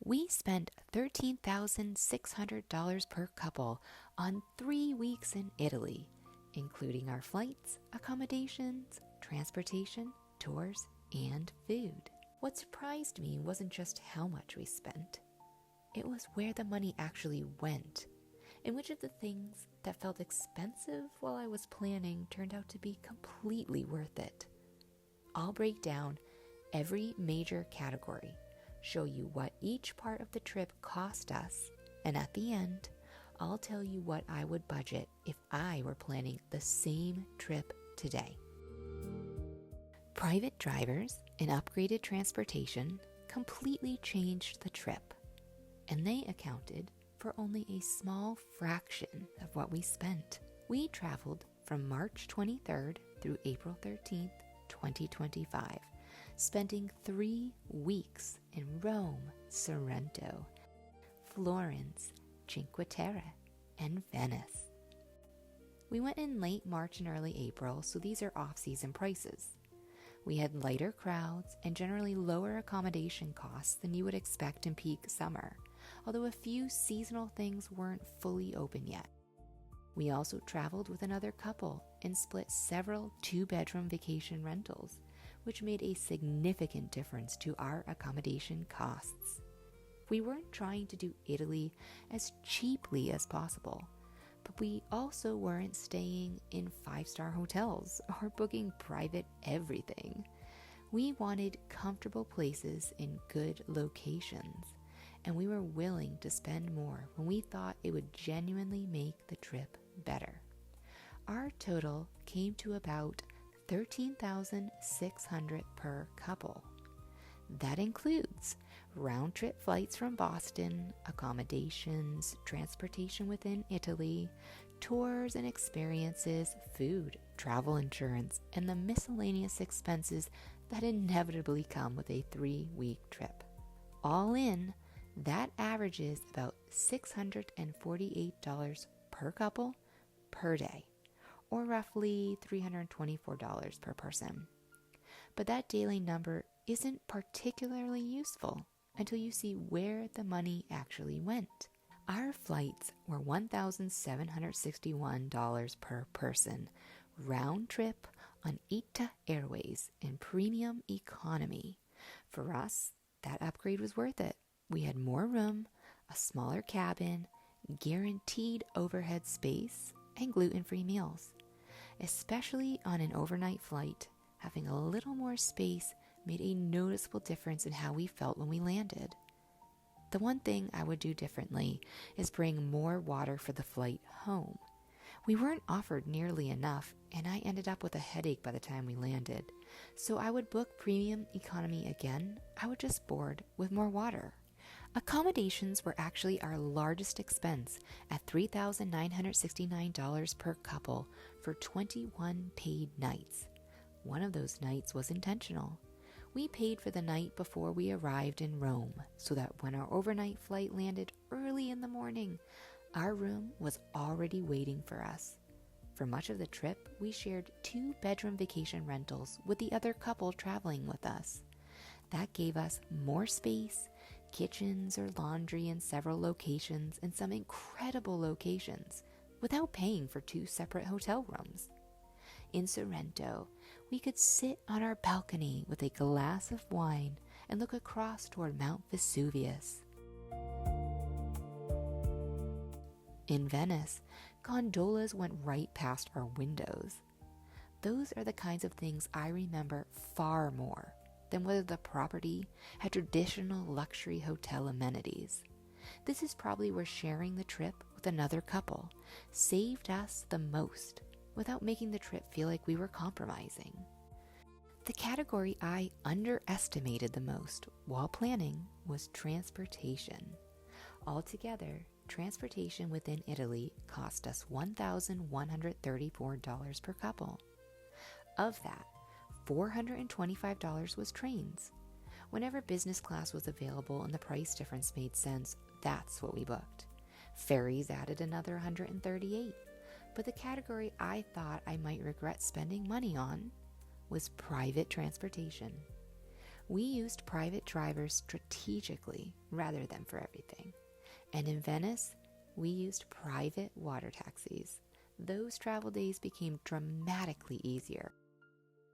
We spent $13,600 per couple on 3 weeks in Italy, including our flights, accommodations, transportation, tours, and food. What surprised me wasn't just how much we spent. It was where the money actually went, and which of the things that felt expensive while I was planning turned out to be completely worth it. I'll break down every major category, show you what each part of the trip cost us, and at the end, I'll tell you what I would budget if I were planning the same trip today. Private drivers and upgraded transportation completely changed the trip, and they accounted for only a small fraction of what we spent. We traveled from March 23rd through April 13th, 2025, spending 3 weeks in Rome, Sorrento, Florence, Cinque Terre, and Venice. We went in late March and early April, so these are off-season prices. We had lighter crowds and generally lower accommodation costs than you would expect in peak summer, although a few seasonal things weren't fully open yet. We also traveled with another couple and split several 2-bedroom vacation rentals, which made a significant difference to our accommodation costs. We weren't trying to do Italy as cheaply as possible, but we also weren't staying in 5-star hotels or booking private everything. We wanted comfortable places in good locations, and we were willing to spend more when we thought it would genuinely make the trip better. Our total came to about $13,600 per couple. That includes round-trip flights from Boston, accommodations, transportation within Italy, tours and experiences, food, travel insurance, and the miscellaneous expenses that inevitably come with a 3-week trip. All in, that averages about $648 per couple per day, or roughly $324 per person. But that daily number isn't particularly useful until you see where the money actually went. Our flights were $1,761 per person, round trip on ITA Airways in premium economy. For us, that upgrade was worth it. We had more room, a smaller cabin, guaranteed overhead space, and gluten-free meals. Especially on an overnight flight, having a little more space made a noticeable difference in how we felt when we landed. The one thing I would do differently is bring more water for the flight home. We weren't offered nearly enough, and I ended up with a headache by the time we landed. So I would book premium economy again. I would just board with more water. Accommodations were actually our largest expense at $3,969 per couple for 21 paid nights. One of those nights was intentional. We paid for the night before we arrived in Rome so that when our overnight flight landed early in the morning, our room was already waiting for us. For much of the trip, we shared 2-bedroom vacation rentals with the other couple traveling with us. That gave us more space, kitchens or laundry in several locations, and some incredible locations, without paying for 2 separate hotel rooms. In Sorrento, we could sit on our balcony with a glass of wine and look across toward Mount Vesuvius. In Venice, gondolas went right past our windows. Those are the kinds of things I remember far more than whether the property had traditional luxury hotel amenities. This is probably where sharing the trip with another couple saved us the most without making the trip feel like we were compromising. The category I underestimated the most while planning was transportation. Altogether, transportation within Italy cost us $1,134 per couple. Of that, $425 was trains. Whenever business class was available and the price difference made sense, that's what we booked. Ferries added another $138. But the category I thought I might regret spending money on was private transportation. We used private drivers strategically rather than for everything. And in Venice, we used private water taxis. Those travel days became dramatically easier.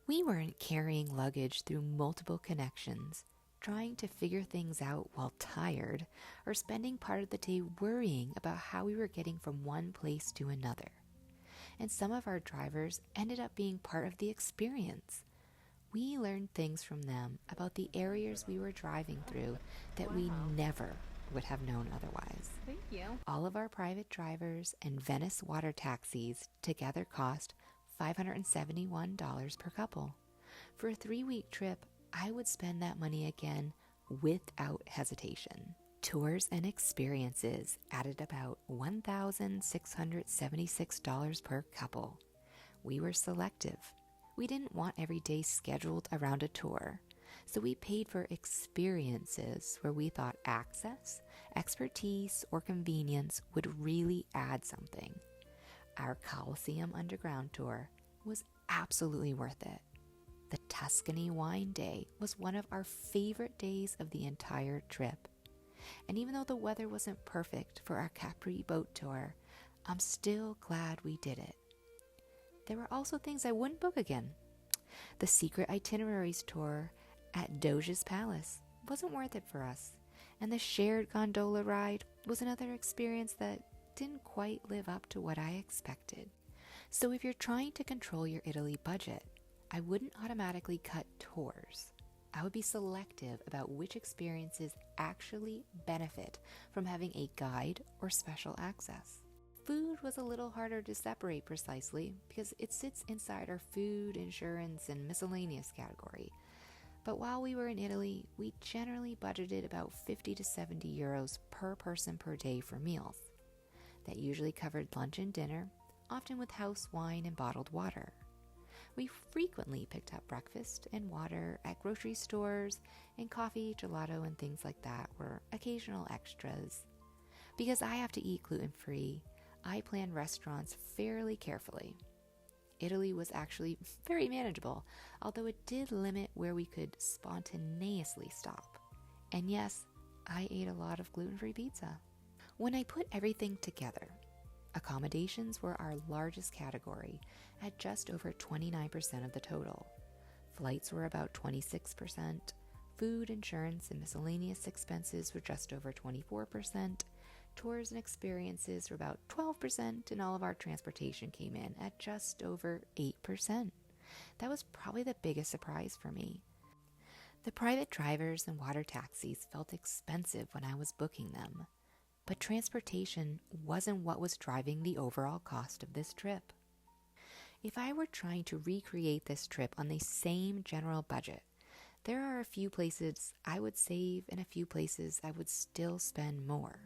We weren't carrying luggage through multiple connections, trying to figure things out while tired, or spending part of the day worrying about how we were getting from one place to another. And some of our drivers ended up being part of the experience. We learned things from them about the areas we were driving through that we never would have known otherwise. Thank you. All of our private drivers and Venice water taxis together cost $571 per couple. For a 3-week trip, I would spend that money again without hesitation. Tours and experiences added about $1,676 per couple. We were selective. We didn't want every day scheduled around a tour, so we paid for experiences where we thought access, expertise, or convenience would really add something. Our Colosseum Underground tour was absolutely worth it. The Tuscany Wine Day was one of our favorite days of the entire trip. And even though the weather wasn't perfect for our Capri boat tour, I'm still glad we did it. There were also things I wouldn't book again. The Secret Itineraries tour at Doge's Palace wasn't worth it for us, and the shared gondola ride was another experience that didn't quite live up to what I expected. So if you're trying to control your Italy budget, I wouldn't automatically cut tours. I would be selective about which experiences actually benefit from having a guide or special access. Food was a little harder to separate precisely because it sits inside our food, insurance, and miscellaneous category. But while we were in Italy, we generally budgeted about 50 to 70 euros per person per day for meals. That usually covered lunch and dinner, often with house wine and bottled water. We frequently picked up breakfast and water at grocery stores, and coffee, gelato, and things like that were occasional extras. Because I have to eat gluten-free, I plan restaurants fairly carefully. Italy was actually very manageable, although it did limit where we could spontaneously stop. And yes, I ate a lot of gluten-free pizza. When I put everything together, accommodations were our largest category at just over 29% of the total. Flights were about 26%. Food, insurance, and miscellaneous expenses were just over 24%. Tours and experiences were about 12%, and all of our transportation came in at just over 8%. That was probably the biggest surprise for me. The private drivers and water taxis felt expensive when I was booking them, but transportation wasn't what was driving the overall cost of this trip. If I were trying to recreate this trip on the same general budget, there are a few places I would save and a few places I would still spend more.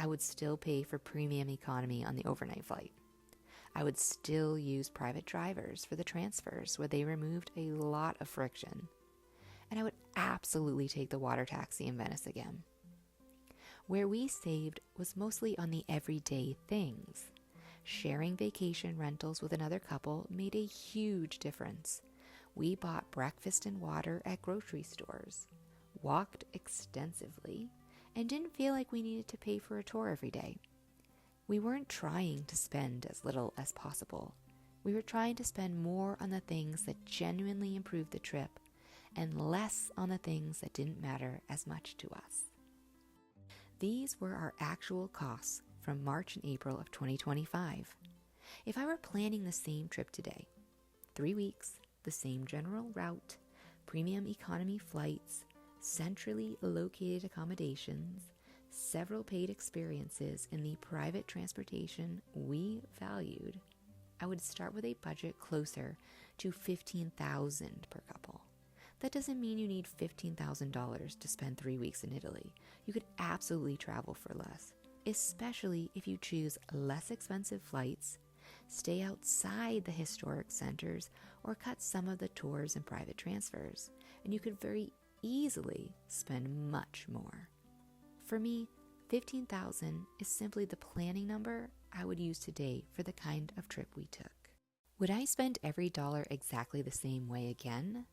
I would still pay for premium economy on the overnight flight. I would still use private drivers for the transfers where they removed a lot of friction. And I would absolutely take the water taxi in Venice again. Where we saved was mostly on the everyday things. Sharing vacation rentals with another couple made a huge difference. We bought breakfast and water at grocery stores, walked extensively, and didn't feel like we needed to pay for a tour every day. We weren't trying to spend as little as possible. We were trying to spend more on the things that genuinely improved the trip and less on the things that didn't matter as much to us. These were our actual costs from March and April of 2025. If I were planning the same trip today, 3 weeks, the same general route, premium economy flights, centrally located accommodations, several paid experiences in the private transportation we valued, I would start with a budget closer to $15,000 per couple. That doesn't mean you need $15,000 to spend 3 weeks in Italy. You could absolutely travel for less, especially if you choose less expensive flights, stay outside the historic centers, or cut some of the tours and private transfers, and you could very easily spend much more. For me, $15,000 is simply the planning number I would use today for the kind of trip we took. Would I spend every dollar exactly the same way again?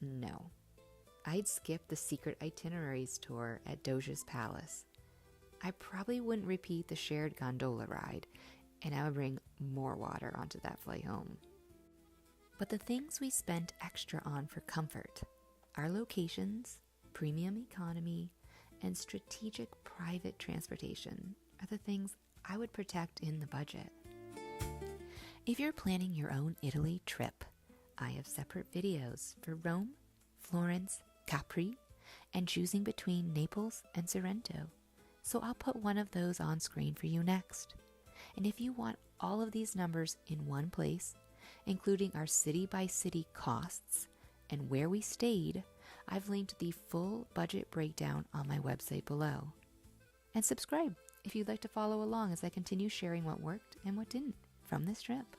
No. I'd skip the secret itineraries tour at Doge's Palace. I probably wouldn't repeat the shared gondola ride, and I would bring more water onto that flight home. But the things we spent extra on for comfort, our locations, premium economy, and strategic private transportation are the things I would protect in the budget. If you're planning your own Italy trip, I have separate videos for Rome, Florence, Capri, and choosing between Naples and Sorrento. So I'll put one of those on screen for you next. And if you want all of these numbers in one place, including our city-by-city costs and where we stayed, I've linked the full budget breakdown on my website below. And subscribe if you'd like to follow along as I continue sharing what worked and what didn't from this trip.